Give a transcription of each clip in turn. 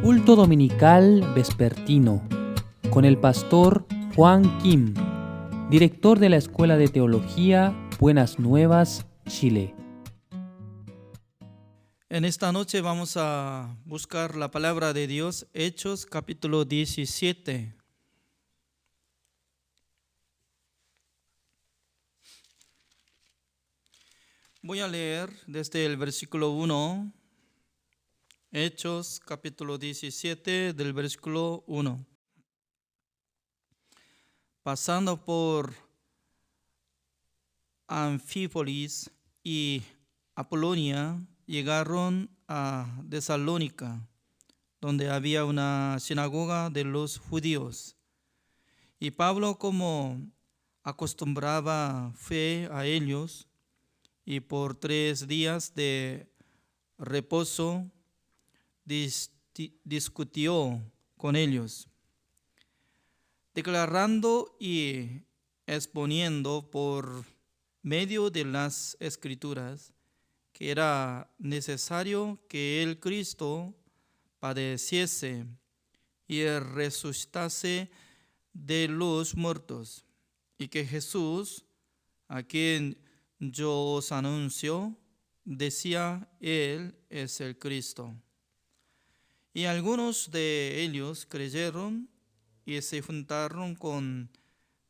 Culto Dominical Vespertino con el pastor Juan Kim, director de la Escuela de Teología Buenas Nuevas, Chile. En esta noche vamos a buscar la palabra de Dios, Hechos capítulo 17. Voy a leer desde el versículo 1, Hechos capítulo 17 del versículo 1. Pasando por Anfípolis y Apolonia, llegaron a Tesalónica, donde había una sinagoga de los judíos. Y Pablo, como acostumbraba, fue a ellos, y por 3 días de reposo discutió con ellos, declarando y exponiendo por medio de las Escrituras que era necesario que el Cristo padeciese y resucitase de los muertos, y que Jesús, a quien yo os anuncio, decía, Él es el Cristo. Y algunos de ellos creyeron y se juntaron con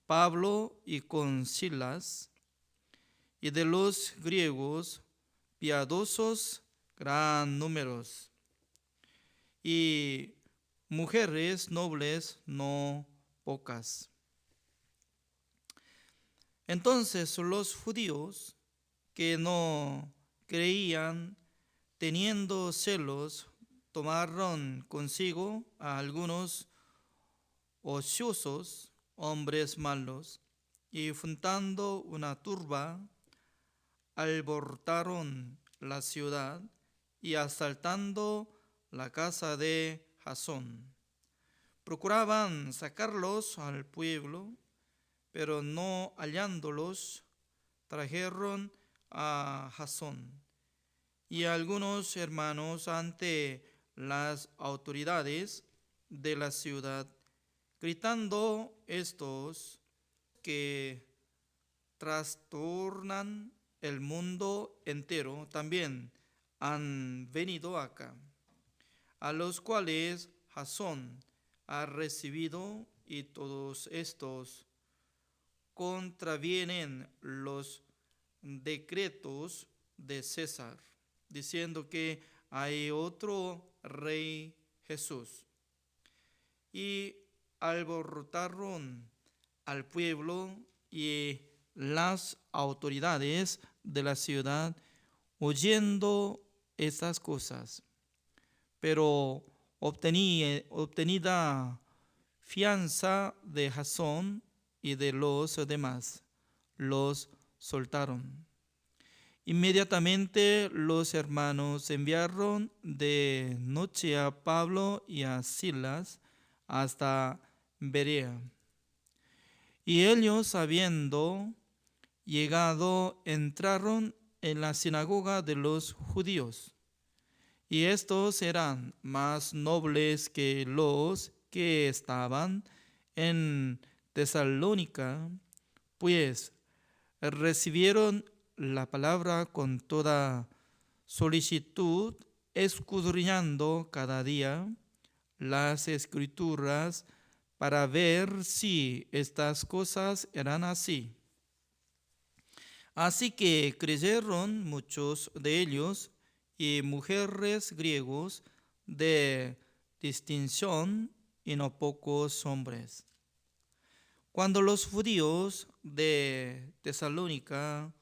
Pablo y con Silas, y de los griegos piadosos gran números, y mujeres nobles no pocas. Entonces los judíos que no creían, teniendo celos, tomaron consigo a algunos ociosos, hombres malos, y juntando una turba, alborotaron la ciudad y asaltando la casa de Jasón, procuraban sacarlos al pueblo, pero no hallándolos, trajeron a Jasón y a algunos hermanos ante las autoridades de la ciudad, gritando estos que trastornan el mundo entero, también han venido acá, a los cuales Jasón ha recibido, y todos estos contravienen los decretos de César, diciendo que hay otro rey, Jesús. Y alborotaron al pueblo y las autoridades de la ciudad, oyendo estas cosas. Pero obtenida fianza de Jasón y de los demás, los soltaron. Inmediatamente los hermanos enviaron de noche a Pablo y a Silas hasta Berea. Y ellos, habiendo llegado, entraron en la sinagoga de los judíos. Y estos eran más nobles que los que estaban en Tesalónica, pues recibieron la palabra con toda solicitud, escudriñando cada día las Escrituras para ver si estas cosas eran así. Así que creyeron muchos de ellos, y mujeres griegos de distinción, y no pocos hombres. Cuando los judíos de Tesalónica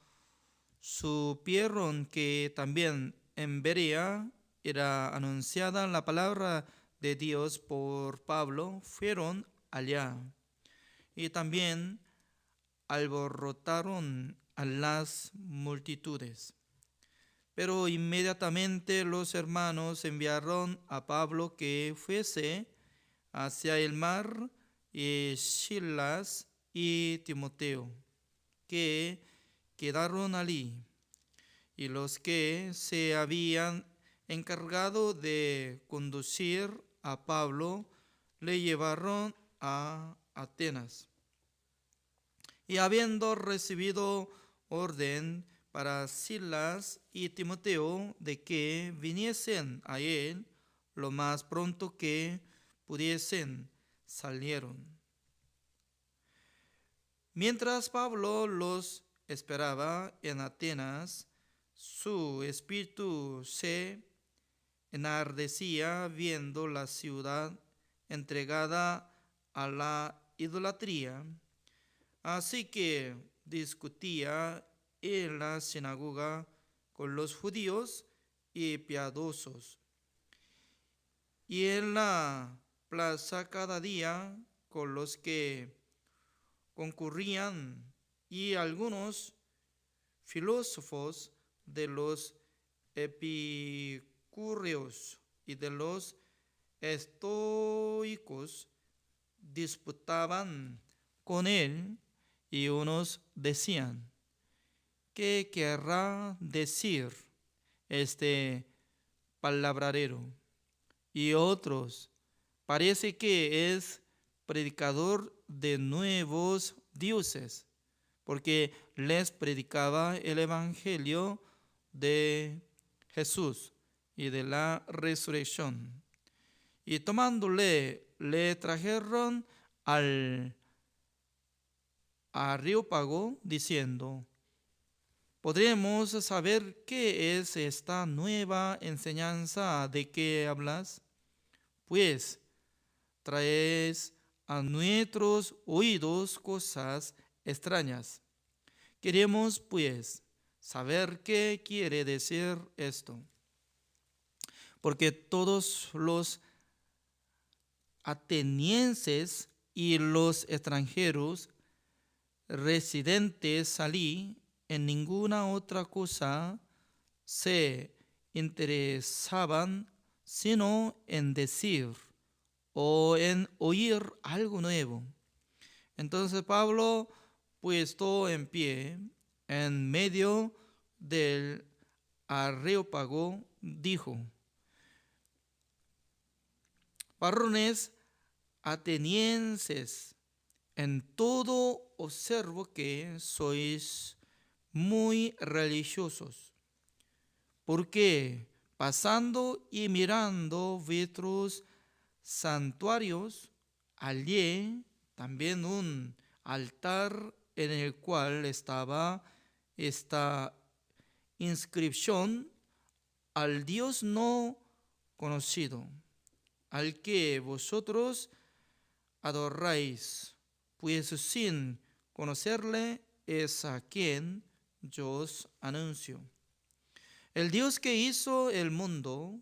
supieron que también en Berea era anunciada la palabra de Dios por Pablo, fueron allá, y también alborotaron a las multitudes. Pero inmediatamente los hermanos enviaron a Pablo que fuese hacia el mar, y Silas y Timoteo, que quedaron allí. Y los que se habían encargado de conducir a Pablo, le llevaron a Atenas. Y habiendo recibido orden para Silas y Timoteo de que viniesen a él lo más pronto que pudiesen, salieron. Mientras Pablo los esperaba en Atenas, su espíritu se enardecía viendo la ciudad entregada a la idolatría. Así que discutía en la sinagoga con los judíos y piadosos, y en la plaza cada día con los que concurrían, y algunos filósofos de los epicúreos y de los estoicos disputaban con él, y unos decían: ¿qué querrá decir este palabradero? Y otros: parece que es predicador de nuevos dioses, porque les predicaba el evangelio de Jesús y de la resurrección. Y tomándole, le trajeron al Areópago, diciendo: ¿podremos saber qué es esta nueva enseñanza de que hablas? Pues traes a nuestros oídos cosas extrañas. Queremos, pues, saber qué quiere decir esto. Porque todos los atenienses y los extranjeros residentes allí en ninguna otra cosa se interesaban sino en decir o en oír algo nuevo. Entonces Pablo, puesto en pie en medio del Areópago, dijo: varones atenienses, en todo observo que sois muy religiosos, porque pasando y mirando vuestros santuarios, hallé también un altar en el cual estaba esta inscripción: al Dios no conocido, al que vosotros adoráis, pues sin conocerle es a quien yo os anuncio. El Dios que hizo el mundo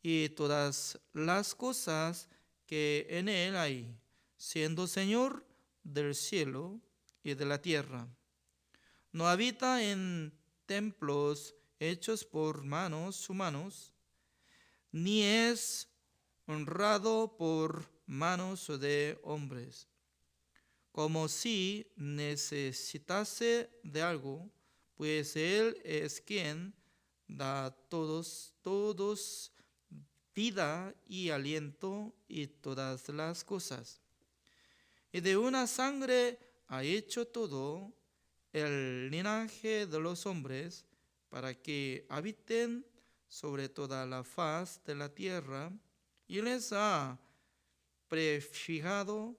y todas las cosas que en él hay, siendo Señor del cielo y de la tierra, no habita en templos hechos por manos humanos, ni es honrado por manos de hombres, como si necesitase de algo, pues Él es quien da a todos vida y aliento y todas las cosas. Y de una sangre ha hecho todo el linaje de los hombres, para que habiten sobre toda la faz de la tierra, y les ha prefijado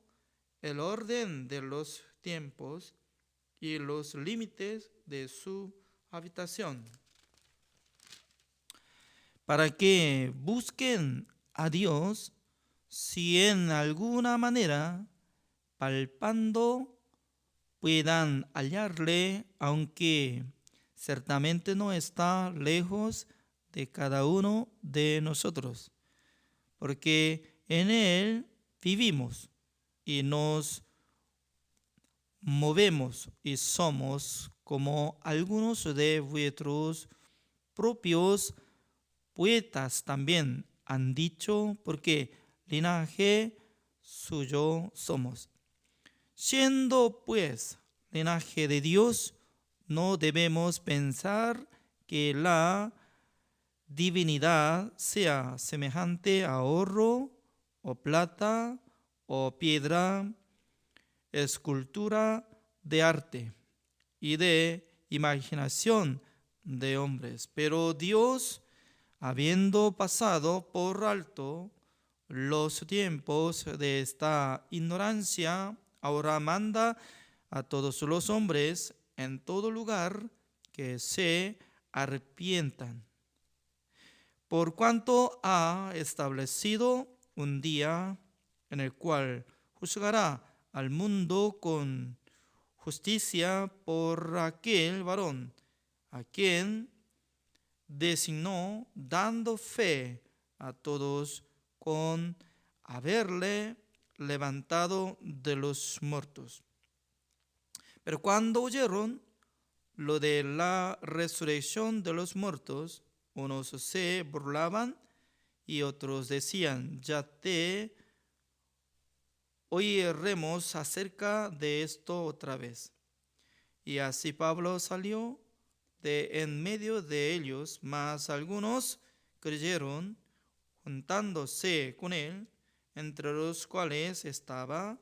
el orden de los tiempos y los límites de su habitación, para que busquen a Dios, si en alguna manera, palpando, puedan hallarle, aunque ciertamente no está lejos de cada uno de nosotros, porque en Él vivimos y nos movemos y somos, como algunos de vuestros propios poetas también han dicho, porque linaje suyo somos. Siendo pues linaje de Dios, no debemos pensar que la divinidad sea semejante a oro o plata, o piedra, escultura de arte y de imaginación de hombres. Pero Dios, habiendo pasado por alto los tiempos de esta ignorancia, ahora manda a todos los hombres en todo lugar que se arrepientan, por cuanto ha establecido un día en el cual juzgará al mundo con justicia por aquel varón a quien designó, dando fe a todos con haberle levantado de los muertos. Pero cuando oyeron lo de la resurrección de los muertos, unos se burlaban y otros decían: ya te oiremos acerca de esto otra vez. Y así Pablo salió de en medio de ellos, mas algunos creyeron, juntándose con él, entre los cuales estaba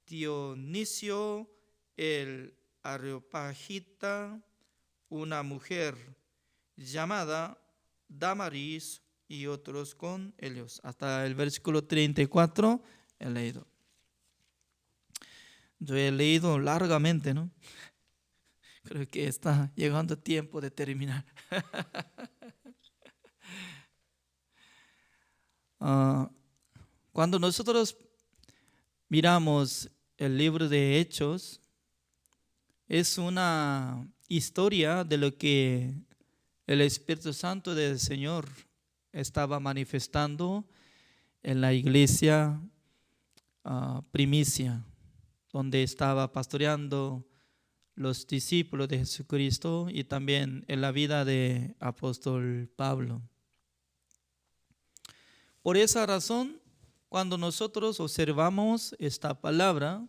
Dionisio el Areopagita, una mujer llamada Damaris, y otros con ellos. Hasta el versículo 34 he leído. Yo he leído largamente, ¿no? Creo que está llegando el tiempo de terminar. Cuando nosotros miramos el libro de Hechos, es una historia de lo que el Espíritu Santo del Señor estaba manifestando en la iglesia primicia, donde estaba pastoreando los discípulos de Jesucristo, y también en la vida de apóstol Pablo. Por esa razón, cuando nosotros observamos esta palabra,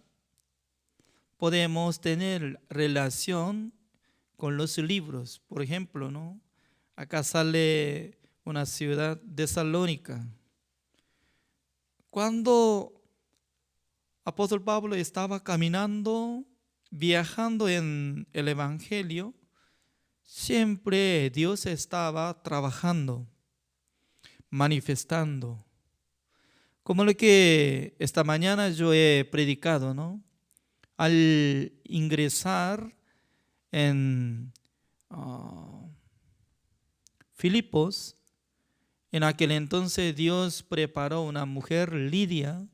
podemos tener relación con los libros. Por ejemplo, ¿no? Acá sale una ciudad, Tesalónica. Cuando apóstol Pablo estaba caminando, viajando en el Evangelio, siempre Dios estaba trabajando, manifestando. Como lo que esta mañana yo he predicado, ¿no? Al ingresar en Filipos, en aquel entonces Dios preparó una mujer, Lidia.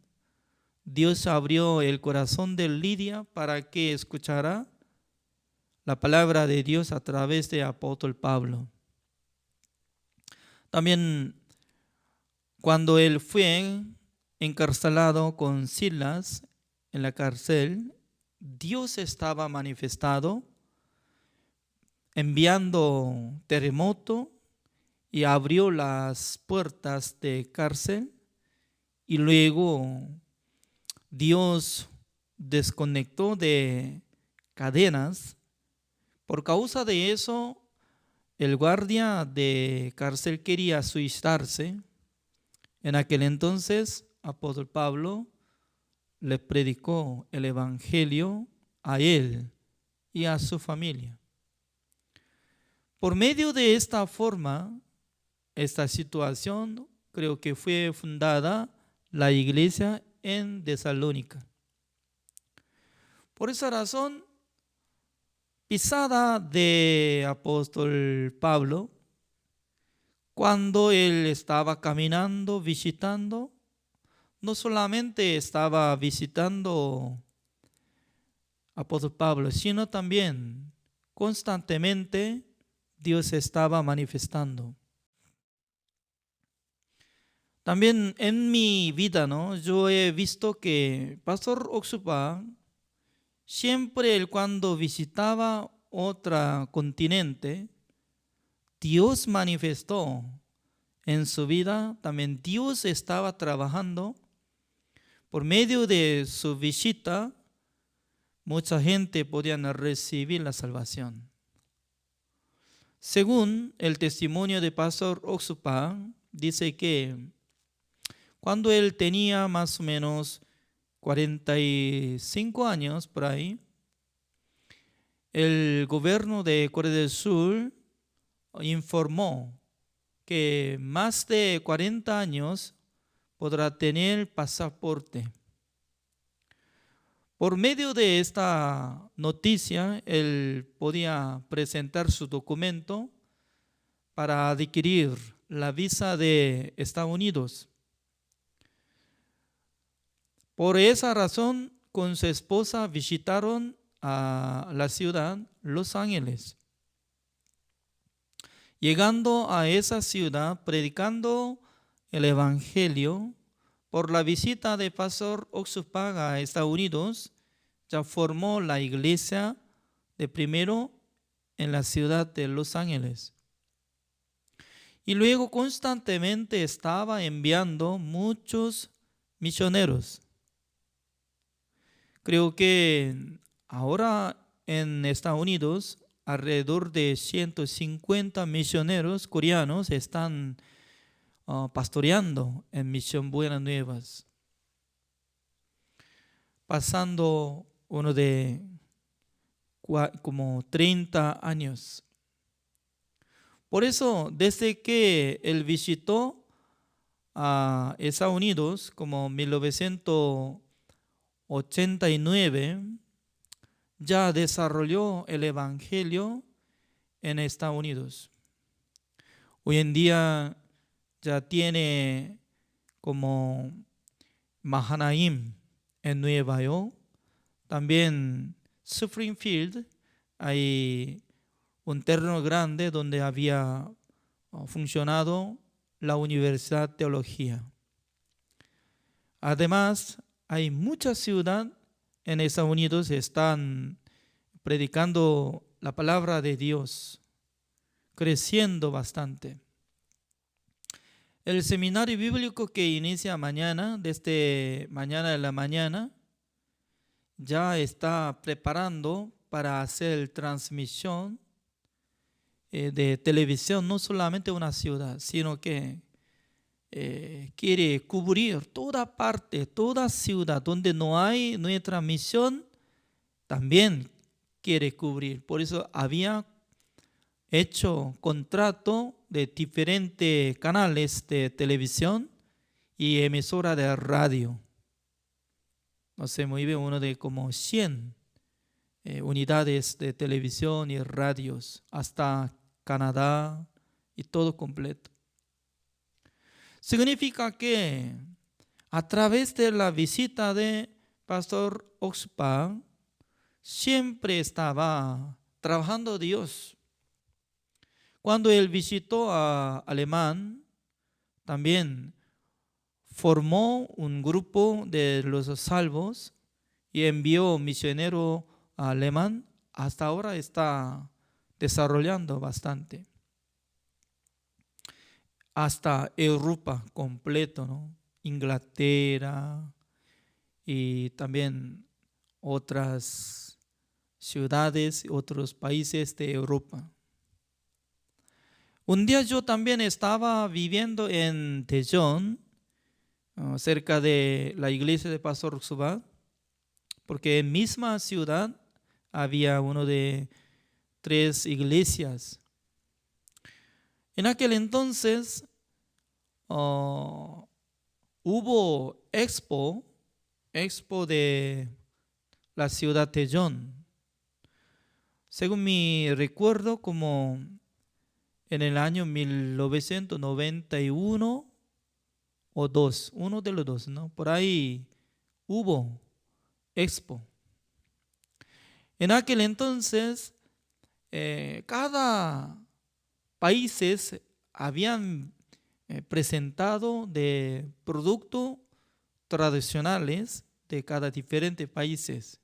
Dios abrió el corazón de Lidia para que escuchara la palabra de Dios a través de apóstol Pablo. También cuando él fue encarcelado con Silas en la cárcel, Dios estaba manifestado, enviando terremoto, y abrió las puertas de cárcel, y luego Dios desconectó de cadenas. Por causa de eso, el guardia de cárcel quería suicidarse. En aquel entonces, apóstol Pablo le predicó el evangelio a él y a su familia. Por medio de esta forma, esta situación, creo que fue fundada la iglesia en Tesalónica. Por esa razón, pisada de apóstol Pablo, cuando él estaba caminando, visitando, no solamente estaba visitando apóstol Pablo, sino también constantemente Dios estaba manifestando. También en mi vida, ¿no? Yo he visto que Pastor Oxupa, siempre él cuando visitaba otro continente, Dios manifestó en su vida. También Dios estaba trabajando. Por medio de su visita, mucha gente podía recibir la salvación. Según el testimonio de Pastor Oxupa, dice que Cuando él tenía más o menos 45 años por ahí, el gobierno de Corea del Sur informó que más de 40 años podrá tener pasaporte. Por medio de esta noticia, él podía presentar su documento para adquirir la visa de Estados Unidos. Por esa razón, con su esposa visitaron a la ciudad Los Ángeles. Llegando a esa ciudad, predicando el Evangelio, por la visita de Pastor Oxupag a Estados Unidos, ya formó la iglesia de primero en la ciudad de Los Ángeles. Y luego constantemente estaba enviando muchos misioneros. Creo que ahora en Estados Unidos alrededor de 150 misioneros coreanos están pastoreando en Misión Buenas Nuevas, pasando uno de como 30 años. Por eso, desde que él visitó a Estados Unidos, como 1989, ya desarrolló el Evangelio en Estados Unidos. Hoy en día ya tiene como Mahanaim en Nueva York, también Springfield, hay un terreno grande donde había funcionado la Universidad de Teología. Además, hay muchas ciudades en Estados Unidos que están predicando la palabra de Dios, creciendo bastante. El seminario bíblico que inicia mañana, desde mañana de la mañana, ya está preparando para hacer transmisión de televisión, no solamente una ciudad, sino que quiere cubrir toda parte, toda ciudad donde no hay nuestra misión, también quiere cubrir. Por eso había hecho contrato de diferentes canales de televisión y emisora de radio. No sé muy bien, uno de como 100 unidades de televisión y radios, hasta Canadá y todo completo. Significa que a través de la visita de Pastor Oxupag, siempre estaba trabajando Dios. Cuando él visitó a Alemán, también formó un grupo de los salvos y envió misionero a alemán. Hasta ahora está desarrollando bastante. Hasta Europa completo, ¿no? Inglaterra y también otras ciudades, otros países de Europa. Un día yo también estaba viviendo en Daejeon, cerca de la iglesia de Pastor Oxupag, porque en misma ciudad había uno de 3 iglesias. En aquel entonces hubo expo de la ciudad de Daejeon. Según mi recuerdo, como en el año 1991 o 2, uno de los dos, ¿no? Por ahí hubo expo. En aquel entonces, cada países habían presentado de productos tradicionales de cada diferente países.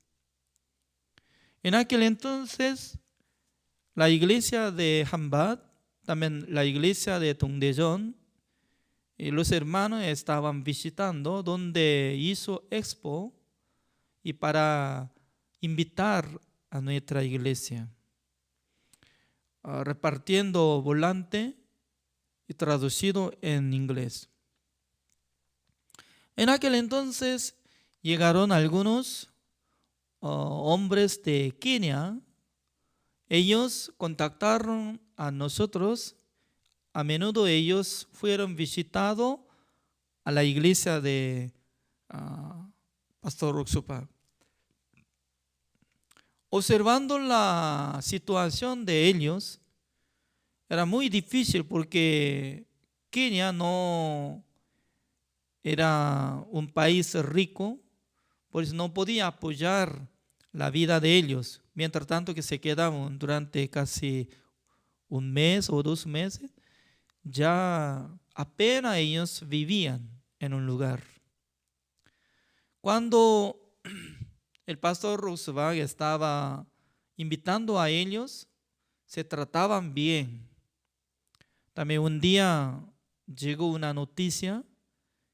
En aquel entonces, la iglesia de Hanbad, también la iglesia de Tungdaejeon, y los hermanos estaban visitando donde hizo expo y para invitar a nuestra iglesia, repartiendo volante y traducido en inglés. En aquel entonces llegaron algunos hombres de Kenia. Ellos contactaron a nosotros. A menudo ellos fueron visitados a la iglesia de Pastor Oxupa. Observando la situación de ellos, era muy difícil porque Kenia no era un país rico, pues no podía apoyar la vida de ellos. Mientras tanto que se quedaban durante casi un mes o 2 meses, ya apenas ellos vivían en un lugar. Cuando el pastor Roosevelt estaba invitando a ellos, se trataban bien. También un día llegó una noticia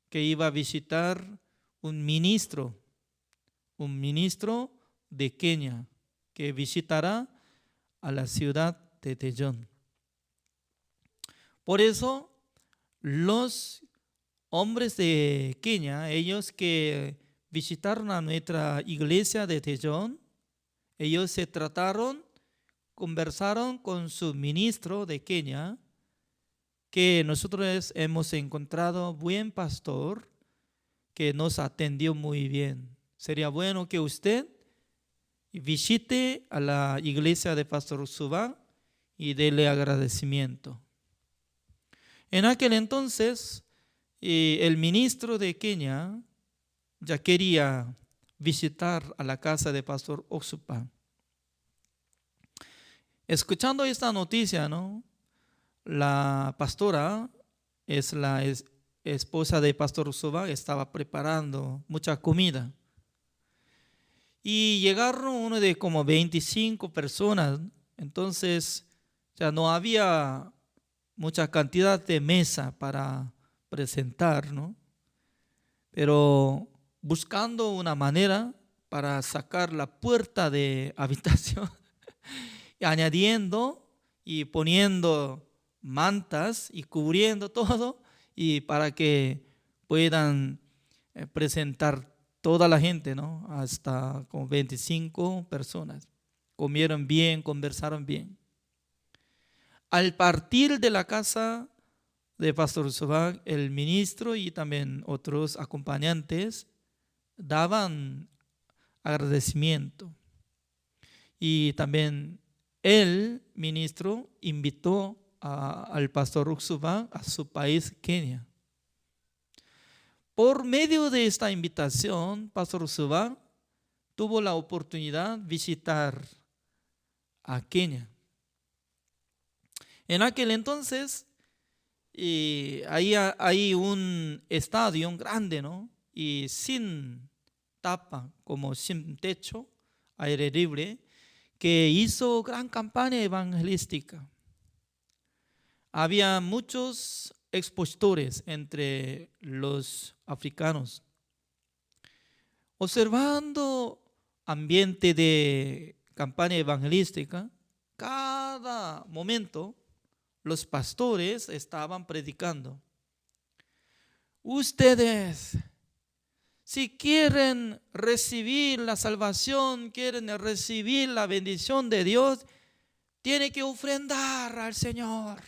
que iba a visitar un ministro de Kenia, que visitará a la ciudad de Daejeon. Por eso, los hombres de Kenia, ellos que visitaron a nuestra iglesia de Daejeon, ellos se trataron, conversaron con su ministro de Kenia, que nosotros hemos encontrado buen pastor que nos atendió muy bien. Sería bueno que usted visite a la iglesia de Pastor Suba y dele agradecimiento. En aquel entonces, el ministro de Kenia ya quería visitar a la casa de Pastor Oxupa. Escuchando esta noticia, ¿no? La pastora es la esposa de Pastor Oxupa, estaba preparando mucha comida. Y llegaron uno de como 25 personas, entonces ya no había mucha cantidad de mesa para presentar, ¿no? Pero buscando una manera para sacar la puerta de habitación, y añadiendo y poniendo mantas y cubriendo todo, y para que puedan presentar toda la gente, ¿no? Hasta como 25 personas. Comieron bien, conversaron bien. Al partir de la casa de Pastor Sobag, el ministro y también otros acompañantes daban agradecimiento. Y también el ministro invitó al pastor Oxupa a su país, Kenia. Por medio de esta invitación, Pastor Oxupa tuvo la oportunidad de visitar a Kenia. En aquel entonces, ahí hay un estadio grande, ¿no? Y sin tapa, como sin techo, aire libre, que hizo gran campaña evangelística. Había muchos expositores entre los africanos. Observando ambiente de campaña evangelística, cada momento los pastores estaban predicando. Ustedes, si quieren recibir la salvación, quieren recibir la bendición de Dios, tienen que ofrendar al Señor.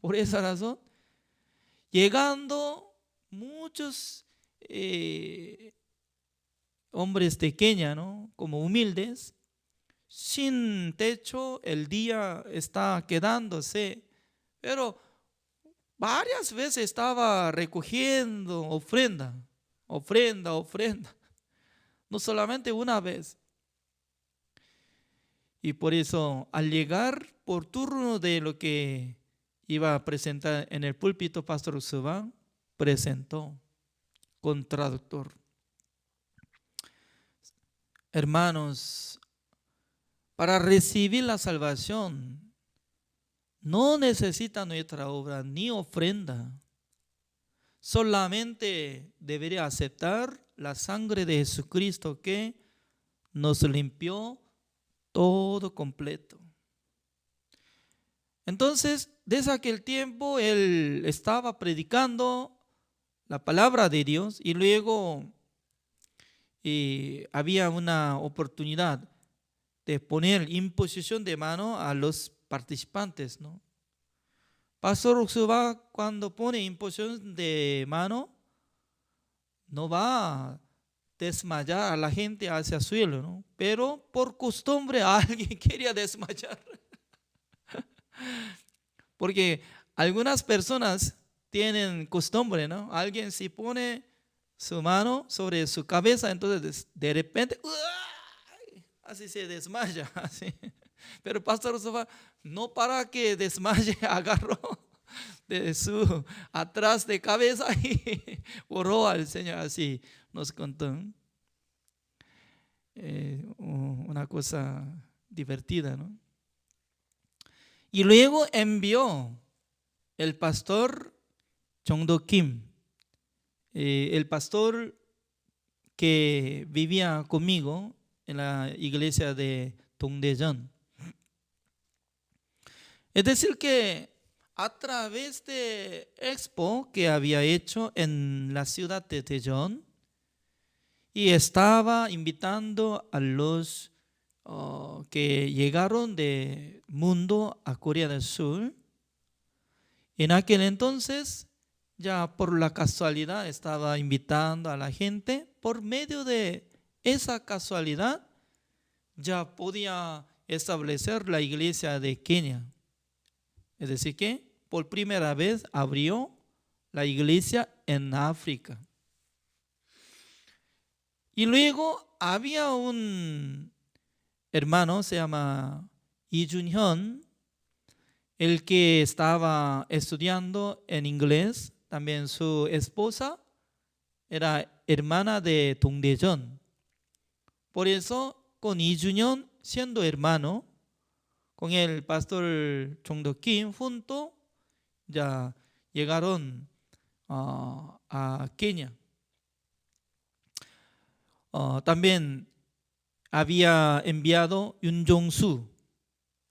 Por esa razón, llegando muchos hombres de Kenia, ¿no? Como humildes, sin techo, el día está quedándose, pero varias veces estaba recogiendo ofrenda. No solamente una vez. Y por eso, al llegar por turno de lo que iba a presentar en el púlpito, Pastor Oxupa presentó con traductor. Hermanos, para recibir la salvación no necesita nuestra obra ni ofrenda. Solamente debería aceptar la sangre de Jesucristo que nos limpió todo completo. Entonces, desde aquel tiempo él estaba predicando la palabra de Dios y luego había una oportunidad de poner imposición de mano a los participantes, ¿no? Pastor Oksuba cuando pone imposición de mano no va a desmayar a la gente hacia el suelo, ¿no? Pero por costumbre alguien quería desmayar. Porque algunas personas tienen costumbre, ¿no? Alguien si pone su mano sobre su cabeza, entonces de repente, ¡uay! Así se desmaya, así. Pero Pastor Oksuba no para que desmaye, agarró de su atrás de cabeza y oró al Señor, así nos contó. Una cosa divertida, ¿no? Y luego envió el pastor Jongdo Kim, el pastor que vivía conmigo en la iglesia de Dongdaejeon. Es decir que a través de expo que había hecho en la ciudad de Daejeon y estaba invitando a los que llegaron del mundo a Corea del Sur. En aquel entonces, ya por la casualidad estaba invitando a la gente. Por medio de esa casualidad, ya podía establecer la iglesia de Kenia. Es decir que por primera vez abrió la iglesia en África. Y luego había un hermano, se llama Lee Jun-hyun, el que estaba estudiando en inglés. También su esposa era hermana de Dongdaejeon. Por eso, con Lee Jun-hyun, siendo hermano, con el pastor Jongdo Kim junto, ya llegaron a Kenia. También había enviado Yoon Jong-soo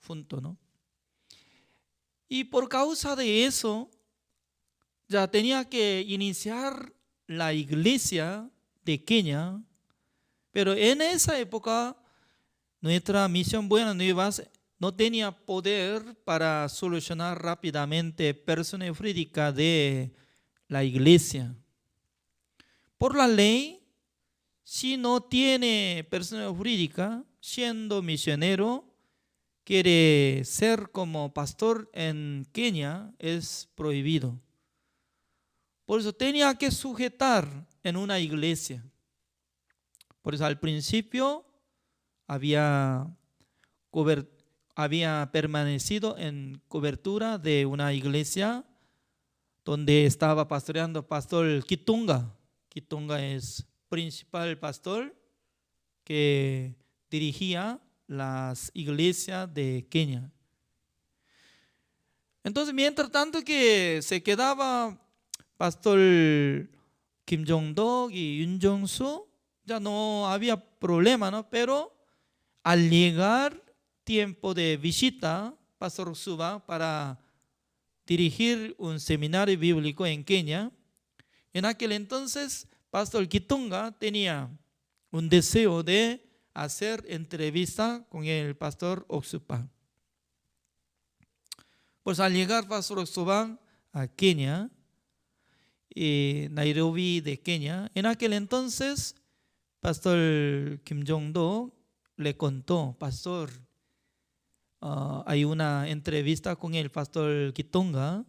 junto, ¿no? Y por causa de eso, ya tenía que iniciar la iglesia de Kenia, pero en esa época nuestra misión Buenas Nuevas no tenía poder para solucionar rápidamente persona jurídica de la iglesia. Por la ley, si no tiene persona jurídica, siendo misionero, quiere ser como pastor en Kenia, es prohibido. Por eso tenía que sujetar en una iglesia. Por eso al principio había permanecido en cobertura de una iglesia donde estaba pastoreando pastor Kitunga. Kitunga es principal pastor que dirigía las iglesias de Kenia. Entonces, mientras tanto que se quedaba pastor Kim Jong-do y Yoon Jong-soo, ya no había problema, ¿no? Pero al llegar tiempo de visita, pastor Oksuba para dirigir un seminario bíblico en Kenia, en aquel entonces pastor Kitunga tenía un deseo de hacer entrevista con el pastor Oksuba. Pues al llegar pastor Oksuba a Kenia, Nairobi de Kenia, en aquel entonces pastor Kim Jong-do le contó: pastor, hay una entrevista con el pastor Kitunga,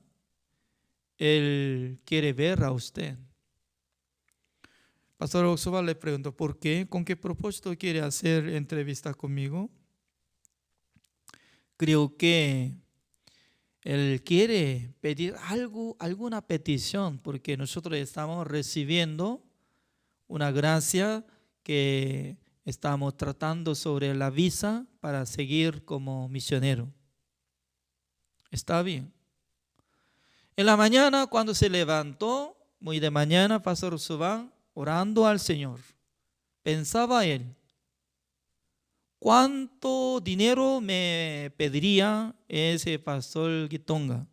él quiere ver a usted. Pastor Oksuba le preguntó: ¿por qué? ¿Con qué propósito quiere hacer entrevista conmigo? Creo que él quiere pedir algo, alguna petición, porque nosotros estamos recibiendo una gracia que estamos tratando sobre la visa para seguir como misionero. Está bien. En la mañana, cuando se levantó, muy de mañana, pastor Oksuba orando al Señor, pensaba él: ¿cuánto dinero me pediría ese pastor Kitunga?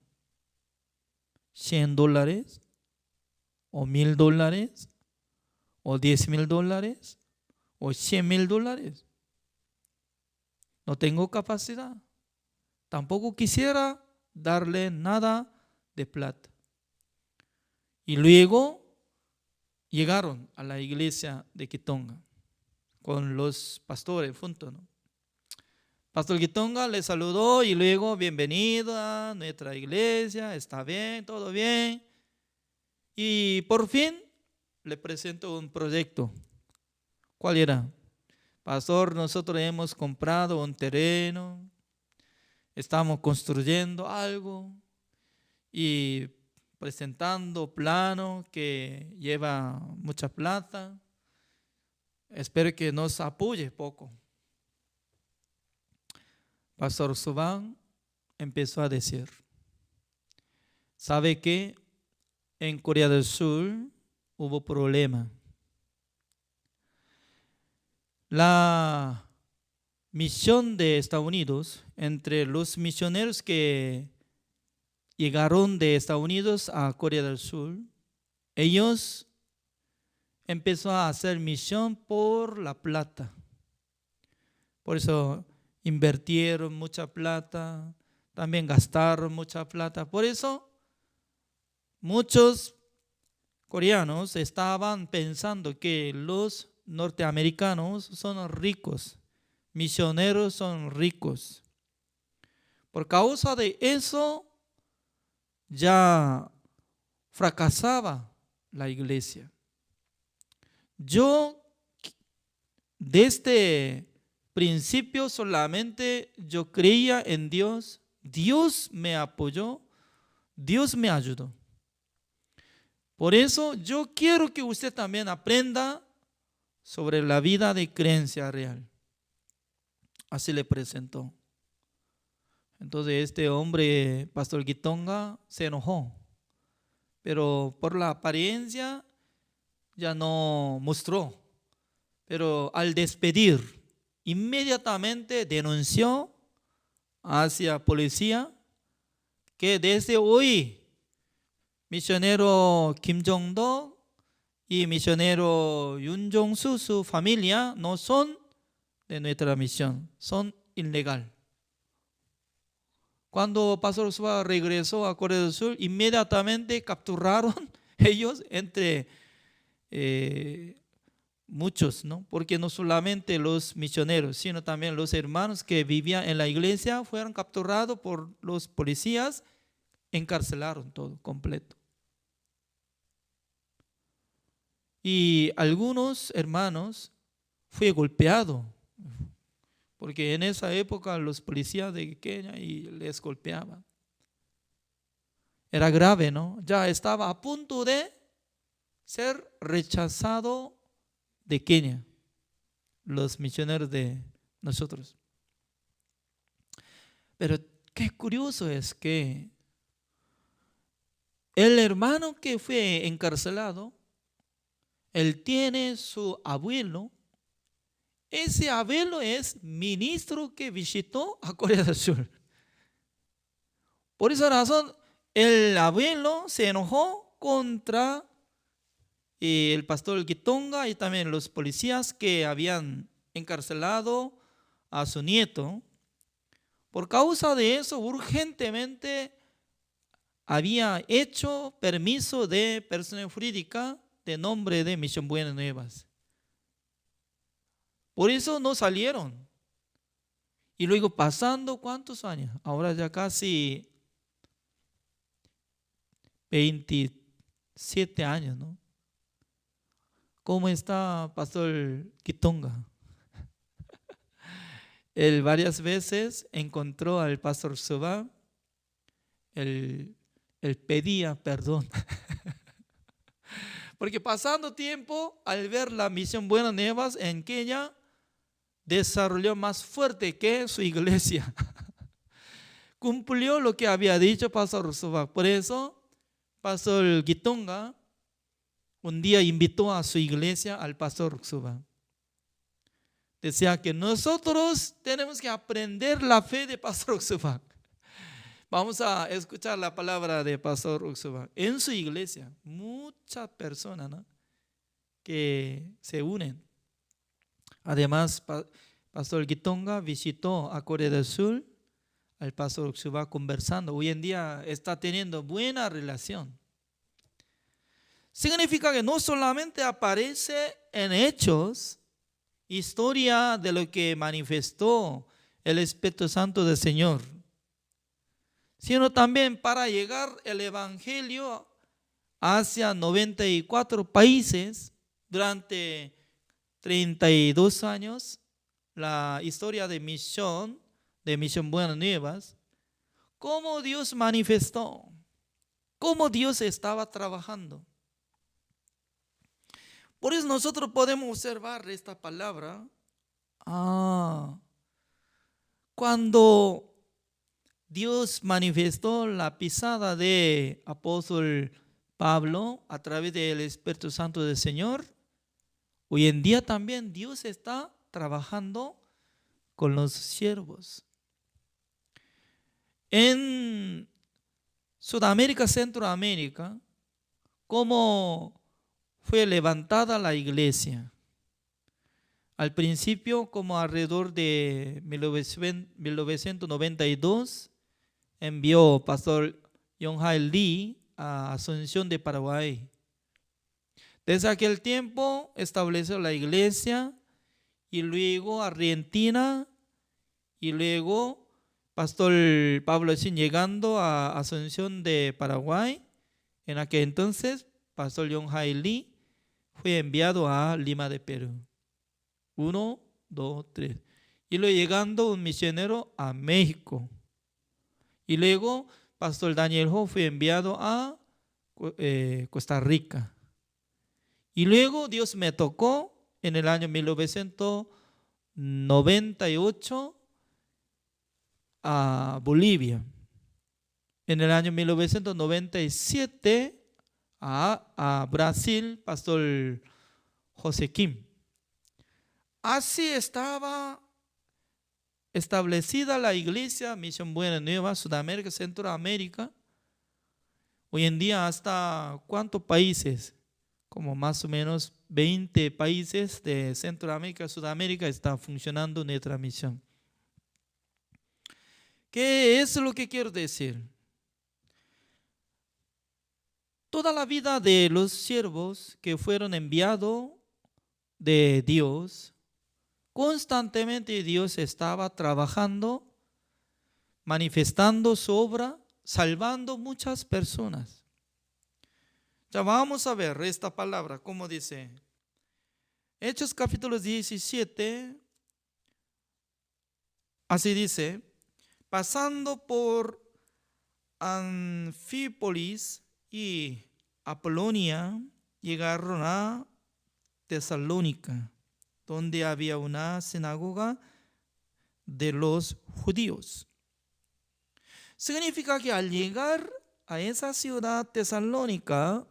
¿$100? o $1,000, o $10,000, o $100,000. No tengo capacidad. Tampoco quisiera darle nada de plata. Y luego llegaron a la iglesia de Kitonga con los pastores juntos, ¿no? Pastor Kitonga le saludó y luego, bienvenido a nuestra iglesia, está bien, todo bien. Y por fin le presentó un proyecto. ¿Cuál era? Pastor, nosotros hemos comprado un terreno, estamos construyendo algo y presentando plano que lleva mucha plata. Espero que nos apoye poco. Pastor Subán empezó a decir, ¿sabe qué? En Corea del Sur hubo problema. La misión de Estados Unidos, entre los misioneros que llegaron de Estados Unidos a Corea del Sur, ellos empezaron a hacer misión por la plata. Por eso invirtieron mucha plata, también gastaron mucha plata. Por eso muchos coreanos estaban pensando que los norteamericanos son ricos, misioneros son ricos. Por causa de eso ya fracasaba la iglesia. Yo desde principio solamente yo creía en Dios, Dios me apoyó, Dios me ayudó. Por eso yo quiero que usted también aprenda sobre la vida de creencia real. Así le presentó. Entonces este hombre, Pastor Kitonga, se enojó, pero por la apariencia ya no mostró. Pero al despedir, inmediatamente denunció hacia policía que desde hoy misionero Kim Jong-do y misionero Yun Jong-su, su familia, no son de nuestra misión, son ilegal. Cuando Pastor Suba regresó a Corea del Sur, inmediatamente capturaron ellos entre muchos, ¿no? Porque no solamente los misioneros, sino también los hermanos que vivían en la iglesia fueron capturados por los policías, encarcelaron todo completo. Y algunos hermanos fue golpeado, porque en esa época los policías de Kenia y les golpeaban. Era grave, ¿no? Ya estaba a punto de ser rechazado de Kenia, los misioneros de nosotros. Pero qué curioso es que el hermano que fue encarcelado, él tiene su abuelo. Ese abuelo es ministro que visitó a Corea del Sur. Por esa razón, el abuelo se enojó contra el pastor Kitonga y también los policías que habían encarcelado a su nieto. Por causa de eso, urgentemente había hecho permiso de persona jurídica de nombre de Misión Buenas Nuevas. Por eso no salieron. Y luego pasando, ¿cuántos años? Ahora ya casi 27 años, ¿no? ¿Cómo está Pastor Kitonga? Él varias veces encontró al Pastor Suba. Él pedía perdón. Porque pasando tiempo, al ver la Misión Buenas Nuevas en Kenia, desarrolló más fuerte que su iglesia. Cumplió lo que había dicho Pastor Suba. Por eso, Pastor Kitonga un día invitó a su iglesia al Pastor Suba. Decía que nosotros tenemos que aprender la fe de Pastor Suba. Vamos a escuchar la palabra de Pastor Uxuba. En su iglesia, muchas personas, ¿no?, que se unen. Además, Pastor Gitonga visitó a Corea del Sur al Pastor Uxuba conversando. Hoy en día está teniendo buena relación. Significa que no solamente aparece en Hechos historia de lo que manifestó el Espíritu Santo del Señor, sino también para llegar el Evangelio hacia 94 países durante 32 años, la historia de Misión Buenas Nuevas, cómo Dios manifestó, cómo Dios estaba trabajando. Por eso nosotros podemos observar esta palabra. Cuando Dios manifestó la pisada de apóstol Pablo a través del Espíritu Santo del Señor, hoy en día también Dios está trabajando con los siervos. En Sudamérica, Centroamérica, ¿cómo fue levantada la iglesia? Al principio, como alrededor de 1992, envió Pastor Yonghai Lee a Asunción de Paraguay. Desde aquel tiempo estableció la iglesia, y luego Argentina, y luego Pastor Pablo Sin llegando a Asunción de Paraguay. En aquel entonces, Pastor Yonghai Lee fue enviado a Lima de Perú. 1, 2, 3. Y luego llegando un misionero a México. Y luego Pastor Daniel Ho fue enviado a Costa Rica. Y luego Dios me tocó en el año 1998 a Bolivia. En el año 1997 a Brasil, Pastor José Kim. Así estaba establecida la iglesia Misión Buena Nueva, Sudamérica, Centroamérica. Hoy en día hasta ¿cuántos países? Como más o menos 20 países de Centroamérica, Sudamérica está funcionando nuestra misión. ¿Qué es lo que quiero decir? Toda la vida de los siervos que fueron enviados de Dios, constantemente Dios estaba trabajando, manifestando su obra, salvando muchas personas. Ya vamos a ver esta palabra, como dice. Hechos capítulo 17, así dice: pasando por Anfípolis y Apolonia, llegaron a Tesalónica, donde había una sinagoga de los judíos. Significa que al llegar a esa ciudad Tesalónica,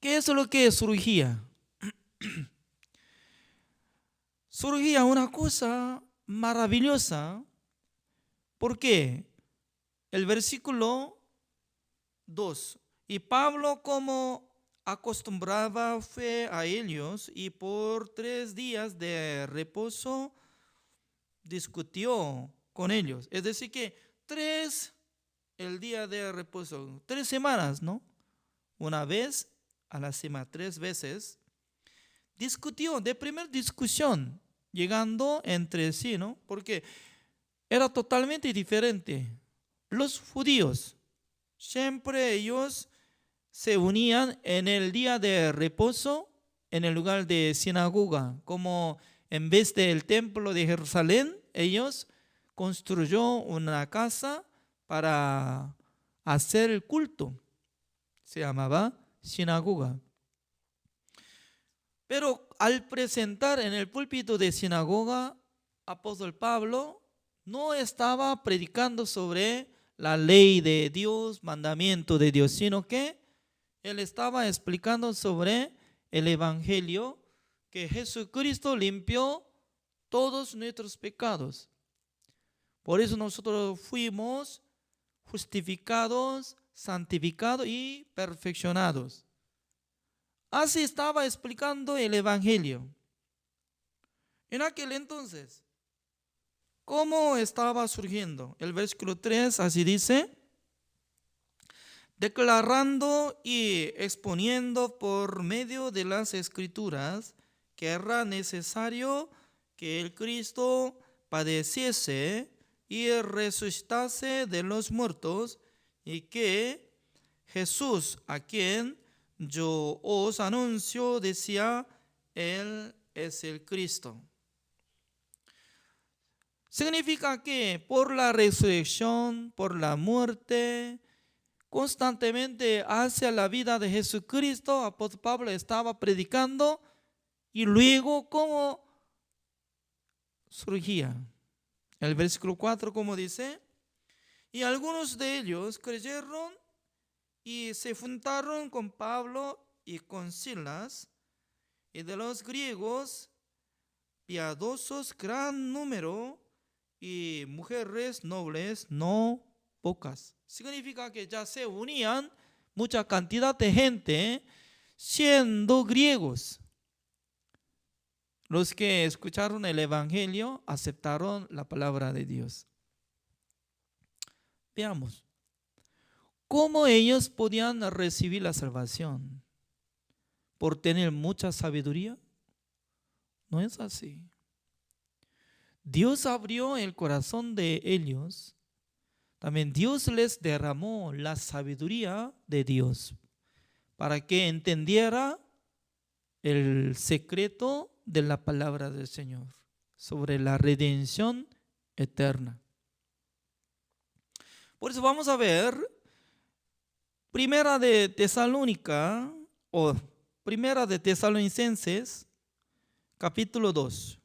¿qué es lo que surgía? Surgía una cosa maravillosa, porque el versículo 2, y Pablo, como acostumbraba, fue a ellos y por 3 días de reposo discutió con ellos. Es decir que el día de reposo, 3 semanas, ¿no? Una vez a la semana, 3 veces, discutió, de primera discusión, llegando entre sí, ¿no? Porque era totalmente diferente. Los judíos, siempre ellos se unían en el día de reposo en el lugar de sinagoga, como en vez del templo de Jerusalén, ellos construyó una casa para hacer el culto. Se llamaba sinagoga. Pero al presentar en el púlpito de sinagoga, apóstol Pablo no estaba predicando sobre la ley de Dios, mandamiento de Dios, sino que él estaba explicando sobre el evangelio, que Jesucristo limpió todos nuestros pecados. Por eso nosotros fuimos justificados, santificados y perfeccionados. Así estaba explicando el Evangelio. En aquel entonces, ¿cómo estaba surgiendo? El versículo 3 así dice: declarando y exponiendo por medio de las Escrituras que era necesario que el Cristo padeciese y resucitase de los muertos, y que Jesús, a quien yo os anuncio, decía, Él es el Cristo. Significa que por la resurrección, por la muerte, constantemente hacia la vida de Jesucristo, apóstol Pablo estaba predicando. Y luego, ¿cómo surgía? El versículo 4, como dice: y algunos de ellos creyeron y se juntaron con Pablo y con Silas, y de los griegos piadosos gran número, y mujeres nobles no pocas. Significa que ya se unían mucha cantidad de gente, siendo griegos. Los que escucharon el Evangelio aceptaron la palabra de Dios. Veamos, ¿cómo ellos podían recibir la salvación? ¿Por tener mucha sabiduría? No es así. Dios abrió el corazón de ellos. También Dios les derramó la sabiduría de Dios para que entendiera el secreto de la palabra del Señor sobre la redención eterna. Por eso vamos a ver Primera de Tesalónica o Primera de Tesalonicenses, capítulo 2.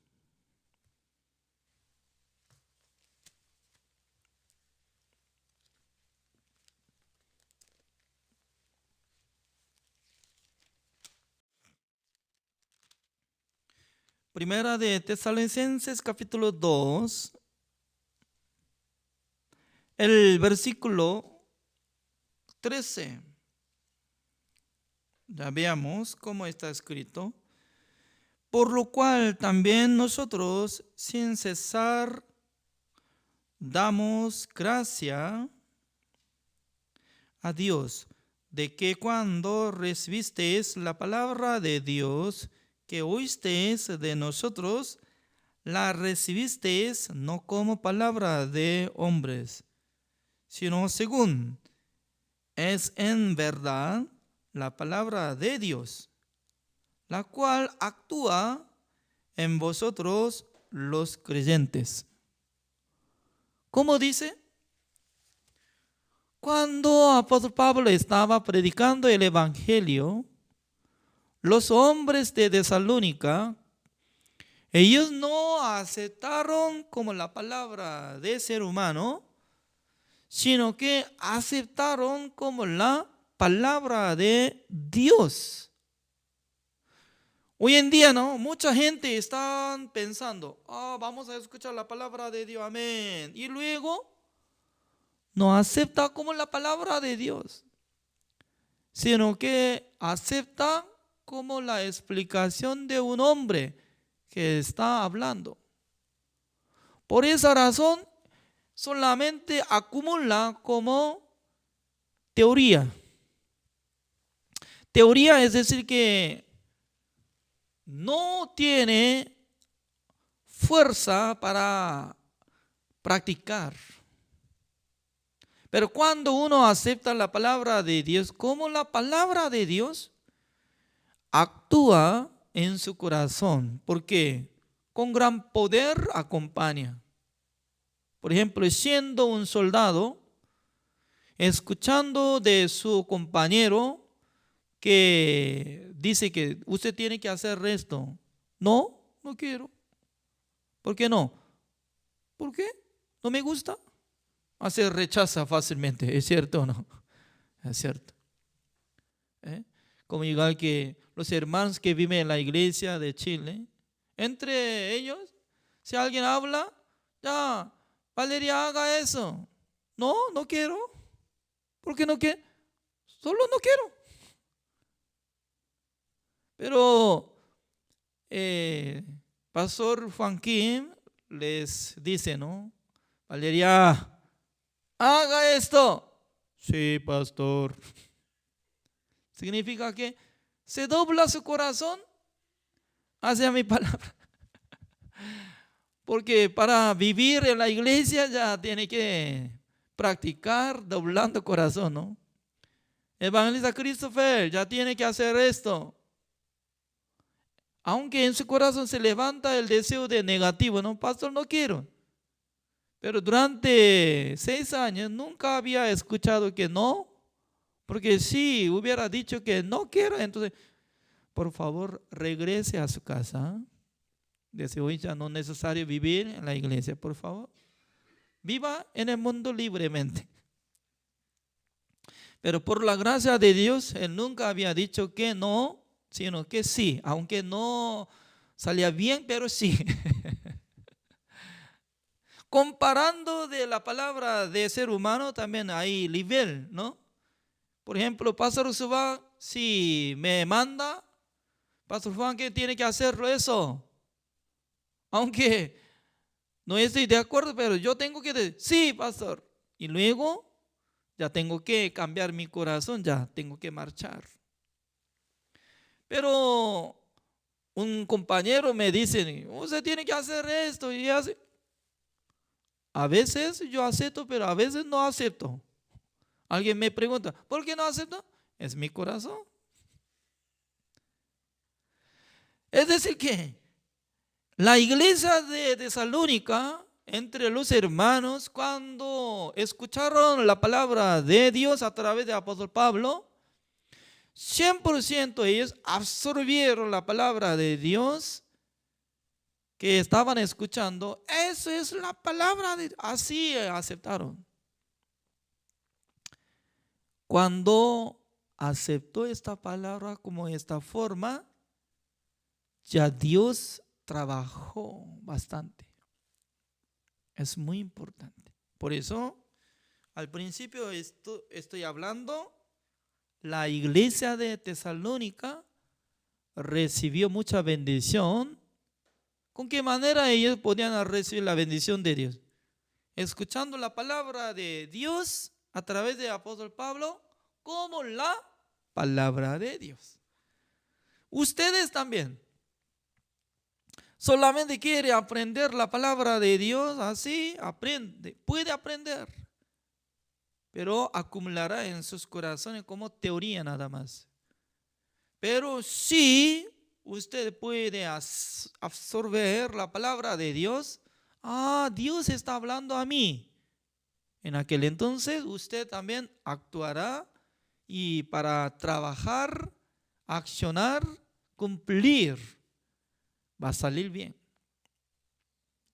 Primera de Tesalonicenses, capítulo 2, el versículo 13. Ya veamos cómo está escrito. Por lo cual también nosotros, sin cesar, damos gracia a Dios, de que cuando recibisteis la palabra de Dios, que oísteis de nosotros, la recibisteis no como palabra de hombres, sino según es en verdad la palabra de Dios, la cual actúa en vosotros los creyentes. ¿Cómo dice? Cuando apóstol Pablo estaba predicando el Evangelio, los hombres de Tesalónica, ellos no aceptaron como la palabra de ser humano, sino que aceptaron como la palabra de Dios. Hoy en día, ¿no? Mucha gente está pensando, vamos a escuchar la palabra de Dios, amén. Y luego no acepta como la palabra de Dios, sino que acepta como la explicación de un hombre que está hablando. Por esa razón, solamente acumula como teoría. Teoría es decir que no tiene fuerza para practicar. Pero cuando uno acepta la palabra de Dios como la palabra de Dios, actúa en su corazón, porque con gran poder acompaña. Por ejemplo, siendo un soldado, escuchando de su compañero que dice que usted tiene que hacer esto. No quiero. ¿Por qué no? ¿Por qué? ¿No me gusta? Se rechaza fácilmente, ¿es cierto o no? Es cierto. Como igual que los hermanos que viven en la iglesia de Chile, entre ellos, si alguien habla, ya Valeria, haga eso. No, no quiero. ¿Por qué no quiero? Solo no quiero. Pero Pastor Juan Kim les dice, ¿no? Valeria, haga esto. Sí, pastor. Significa que se dobla su corazón hacia mi palabra. Porque para vivir en la iglesia ya tiene que practicar doblando corazón, ¿no? Evangelista Christopher ya tiene que hacer esto. Aunque en su corazón se levanta el deseo de negativo, ¿no? Pastor, no quiero. Pero durante 6 años nunca había escuchado que no. Porque si hubiera dicho que no quiero, entonces, por favor, regrese a su casa. Desde hoy ya no es necesario vivir en la iglesia, por favor. Viva en el mundo libremente. Pero por la gracia de Dios, él nunca había dicho que no, sino que sí. Aunque no salía bien, pero sí. Comparando de la palabra de ser humano, también hay nivel, ¿no? Por ejemplo, Pastor Suba, si me manda, Pastor Juan, ¿qué tiene que hacerlo eso? Aunque no estoy de acuerdo, pero yo tengo que decir, sí, pastor. Y luego ya tengo que cambiar mi corazón, ya tengo que marchar. Pero un compañero me dice, usted tiene que hacer esto y hace. A veces yo acepto, pero a veces no acepto. Alguien me pregunta, ¿por qué no acepto? Es mi corazón. Es decir que la iglesia de Tesalónica, entre los hermanos, cuando escucharon la palabra de Dios a través del apóstol Pablo, 100% ellos absorbieron la palabra de Dios que estaban escuchando. Eso es la palabra de Dios. Así aceptaron. Cuando aceptó esta palabra como esta forma, ya Dios trabajó bastante. Es muy importante. Por eso, al principio estoy hablando, la iglesia de Tesalónica recibió mucha bendición. ¿Con qué manera ellos podían recibir la bendición de Dios? Escuchando la palabra de Dios a través del apóstol Pablo como la palabra de Dios. Ustedes también. Solamente quiere aprender la palabra de Dios, así aprende, puede aprender, pero acumulará en sus corazones como teoría nada más. Pero si usted puede absorber la palabra de Dios, Dios está hablando a mí. En aquel entonces usted también actuará y para trabajar, accionar, cumplir, va a salir bien.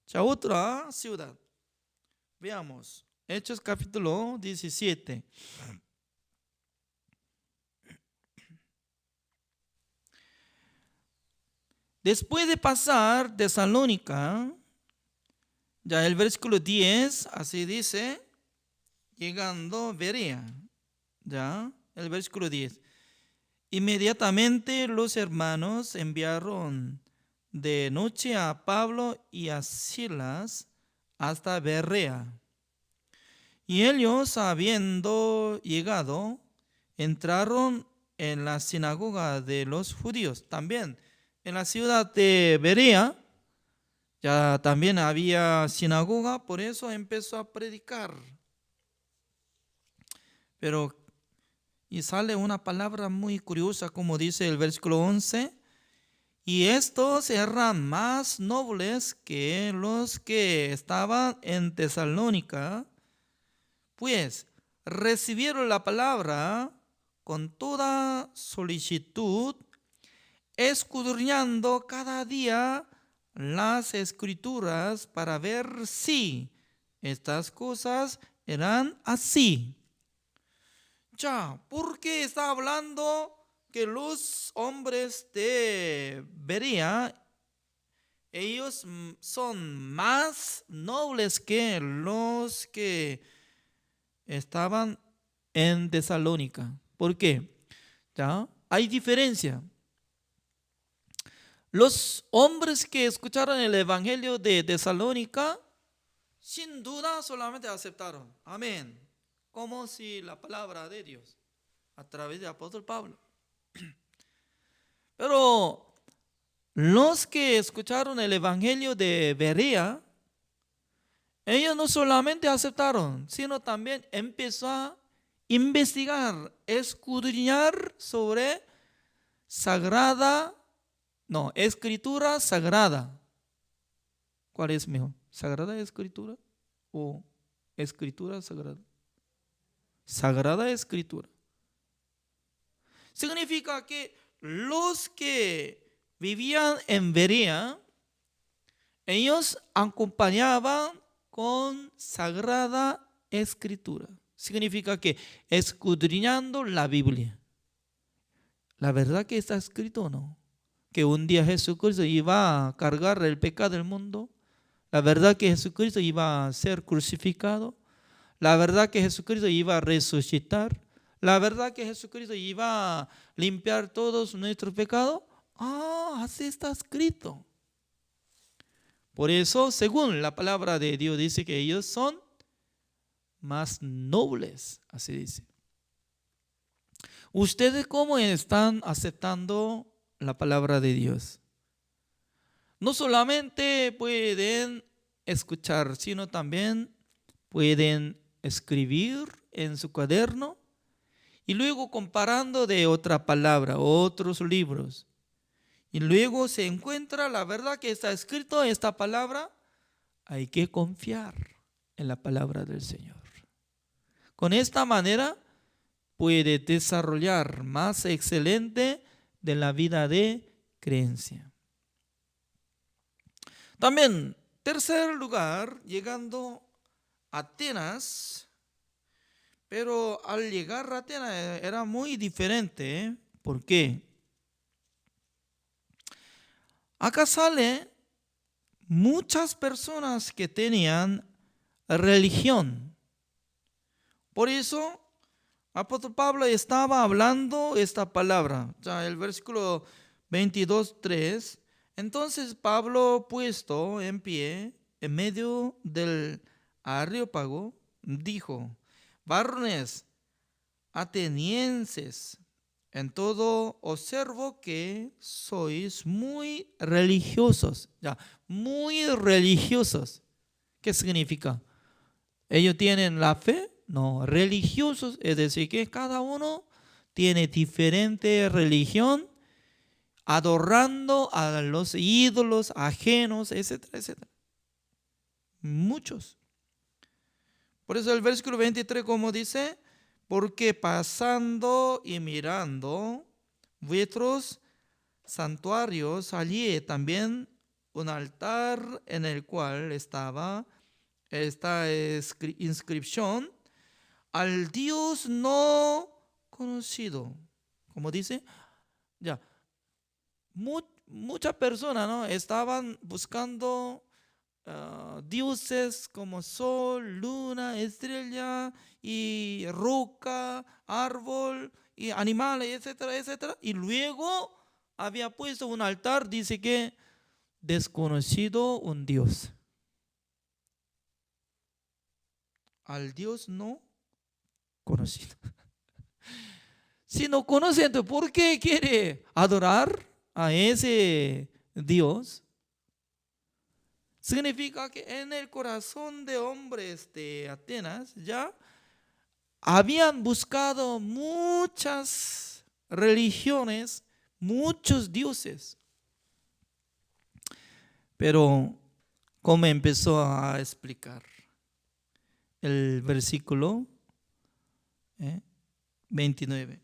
Ya otra ciudad. Veamos. Hechos capítulo 17. Después de pasar Tesalónica, ya el versículo 10, así dice, llegando Berea. Ya, el versículo 10. Inmediatamente los hermanos enviaron de noche a Pablo y a Silas hasta Berea. Y ellos, habiendo llegado, entraron en la sinagoga de los judíos. También en la ciudad de Berea ya también había sinagoga, por eso empezó a predicar. Pero y sale una palabra muy curiosa, como dice el versículo 11. Y estos eran más nobles que los que estaban en Tesalónica, pues recibieron la palabra con toda solicitud, escudriñando cada día las escrituras para ver si estas cosas eran así. Ya, ¿por qué está hablando que los hombres de Berea ellos son más nobles que los que estaban en Tesalónica. ¿Por qué? ¿Ya? Hay diferencia. Los hombres que escucharon el evangelio de Tesalónica, sin duda solamente aceptaron. Amén. Como si la palabra de Dios a través del apóstol Pablo. Pero los que escucharon el evangelio de Berea, ellos no solamente aceptaron, sino también empezó a investigar, escudriñar sobre escritura sagrada. ¿Cuál es mejor? ¿Sagrada escritura o escritura sagrada? Sagrada escritura. Significa que los que vivían en Berea, ellos acompañaban con sagrada escritura. Significa que escudriñando la Biblia. La verdad que está escrito o no. Que un día Jesucristo iba a cargar el pecado del mundo. La verdad que Jesucristo iba a ser crucificado. La verdad que Jesucristo iba a resucitar. La verdad que Jesucristo iba a limpiar todos nuestros pecados. Así está escrito. Por eso, según la palabra de Dios, dice que ellos son más nobles, así dice. ¿Ustedes cómo están aceptando la palabra de Dios? No solamente pueden escuchar, sino también pueden escribir en su cuaderno y luego comparando de otra palabra, otros libros. Y luego se encuentra la verdad que está escrito en esta palabra. Hay que confiar en la palabra del Señor. Con esta manera puede desarrollar más excelente de la vida de creencia. También, tercer lugar, llegando a Atenas, pero al llegar a Atenas era muy diferente. ¿Por qué? Acá sale muchas personas que tenían religión. Por eso, apóstol Pablo estaba hablando esta palabra. Ya el versículo 22:3. Entonces Pablo, puesto en pie en medio del Areópago, dijo: varones atenienses, en todo observo que sois muy religiosos. Ya, muy religiosos. ¿Qué significa? ¿Ellos tienen la fe? No, religiosos, es decir, que cada uno tiene diferente religión, adorando a los ídolos ajenos, etcétera, etcétera. Muchos. Por eso el versículo 23, como dice, porque pasando y mirando vuestros santuarios, hallé también un altar en el cual estaba esta inscripción: al Dios no conocido. Como dice, ya, muchas personas, ¿no?, estaban buscando dioses como sol, luna, estrella y roca, árbol y animales, etcétera, etcétera. Y luego había puesto un altar, dice que desconocido un Dios. Al Dios no conocido. Si no conoce, entonces ¿por qué quiere adorar a ese Dios? Significa que en el corazón de hombres de Atenas ya habían buscado muchas religiones, muchos dioses. Pero, ¿cómo empezó a explicar? El versículo 29.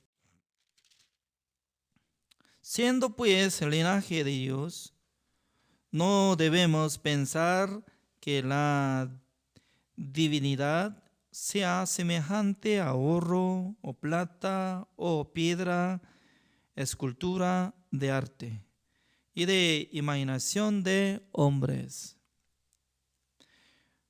Siendo pues el linaje de Dios, no debemos pensar que la divinidad sea semejante a oro o plata o piedra, escultura de arte, y de imaginación de hombres.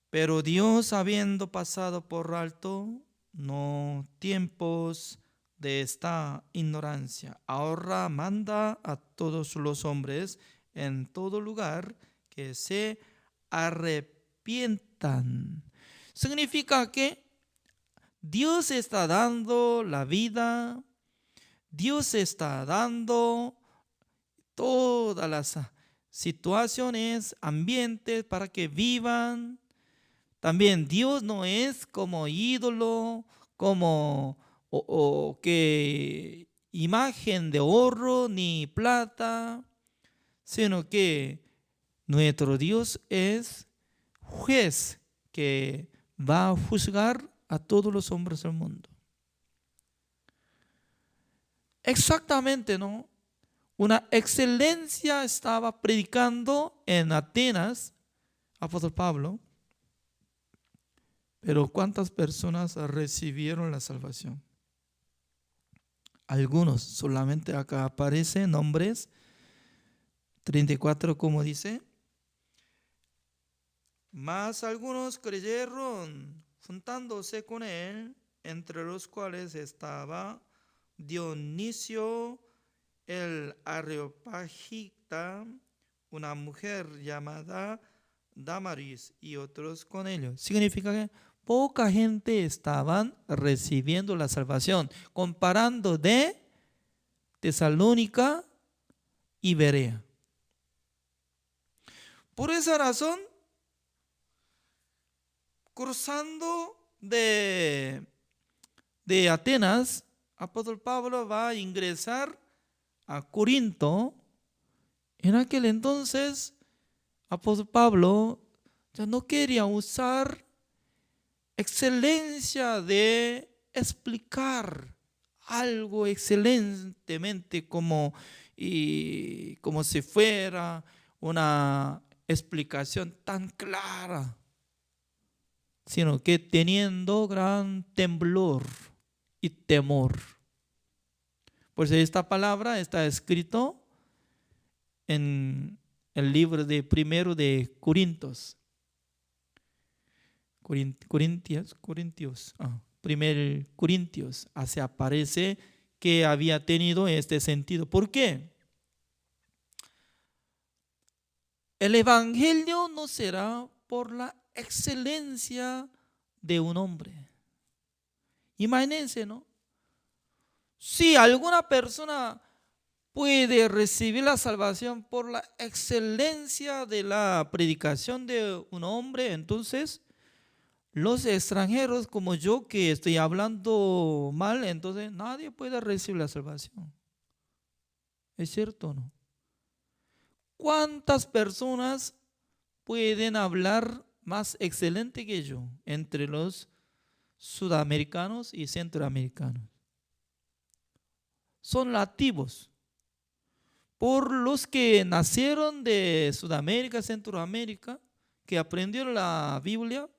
Pero Dios, habiendo pasado por alto no tiempos de esta ignorancia, ahora manda a todos los hombres en todo lugar que se arrepientan. Significa que Dios está dando la vida, Dios está dando todas las situaciones, ambientes para que vivan. También Dios no es como ídolo, como que imagen de oro ni plata, sino que nuestro Dios es juez que va a juzgar a todos los hombres del mundo. Exactamente, ¿no? Una excelencia estaba predicando en Atenas, apóstol Pablo. Pero ¿cuántas personas recibieron la salvación? Algunos, solamente acá aparecen nombres. 34, como dice. Mas algunos creyeron, juntándose con él, entre los cuales estaba Dionisio el Areopagita, una mujer llamada Damaris, y otros con ellos. Significa que poca gente estaban recibiendo la salvación, comparando de Tesalónica y Berea. Por esa razón, cruzando de Atenas, apóstol Pablo va a ingresar a Corinto. En aquel entonces, apóstol Pablo ya no quería usar excelencia de explicar algo excelentemente como si fuera una explicación tan clara, sino que teniendo gran temblor y temor. Pues esta palabra está escrito en el libro de primero de Corintios. Primer Corintios, así aparece que había tenido este sentido. ¿Por qué? El evangelio no será por la excelencia de un hombre. Imagínense, ¿no? Si alguna persona puede recibir la salvación por la excelencia de la predicación de un hombre, entonces los extranjeros como yo que estoy hablando mal, entonces nadie puede recibir la salvación. ¿Es cierto o no? ¿Cuántas personas pueden hablar más excelente que yo entre los sudamericanos y centroamericanos? Son nativos. Por los que nacieron de Sudamérica, Centroamérica, que aprendieron la Biblia,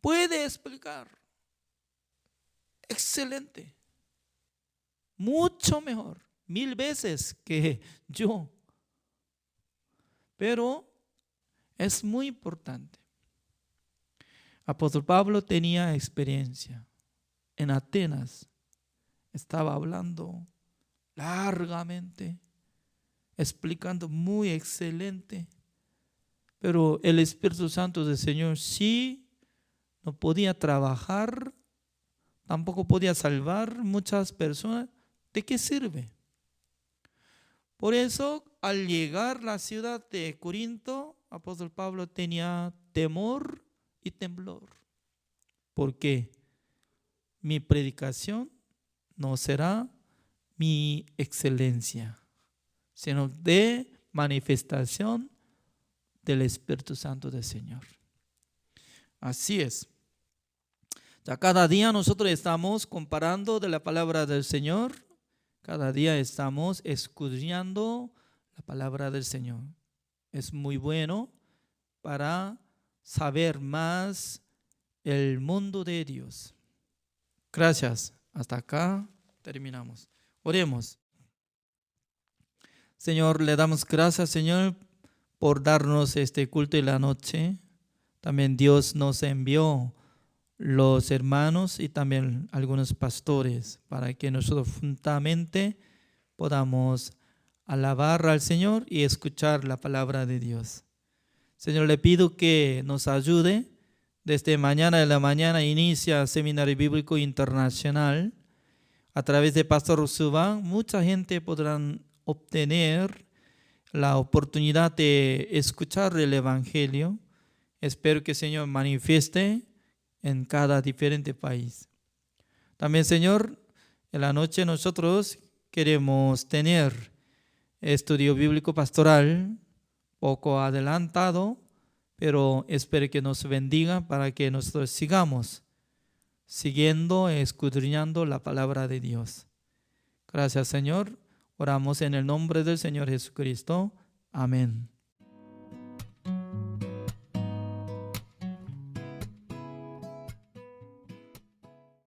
puede explicar. Excelente. Mucho mejor. 1000 veces que yo. Pero es muy importante. Apóstol Pablo tenía experiencia. En Atenas estaba hablando largamente, explicando muy excelente. Pero el Espíritu Santo del Señor sí no podía trabajar, tampoco podía salvar muchas personas. ¿De qué sirve? Por eso, al llegar a la ciudad de Corinto, apóstol Pablo tenía temor y temblor. Porque mi predicación no será mi excelencia, sino de manifestación del Espíritu Santo del Señor. Así es. Ya cada día nosotros estamos comparando de la palabra del Señor. Cada día estamos escudriñando la palabra del Señor. Es muy bueno para saber más el mundo de Dios. Gracias. Hasta acá terminamos. Oremos. Señor, le damos gracias, Señor, por darnos este culto en la noche. También Dios nos envió los hermanos y también algunos pastores para que nosotros juntamente podamos alabar al Señor y escuchar la palabra de Dios. Señor, le pido que nos ayude. Desde mañana de la mañana inicia Seminario Bíblico Internacional. A través de Pastor Usuba, mucha gente podrán obtener la oportunidad de escuchar el Evangelio. Espero que el Señor manifieste en cada diferente país. También, Señor, en la noche nosotros queremos tener estudio bíblico pastoral, poco adelantado, pero espero que nos bendiga para que nosotros sigamos siguiendo, escudriñando la palabra de Dios. Gracias, Señor. Oramos en el nombre del Señor Jesucristo. Amén.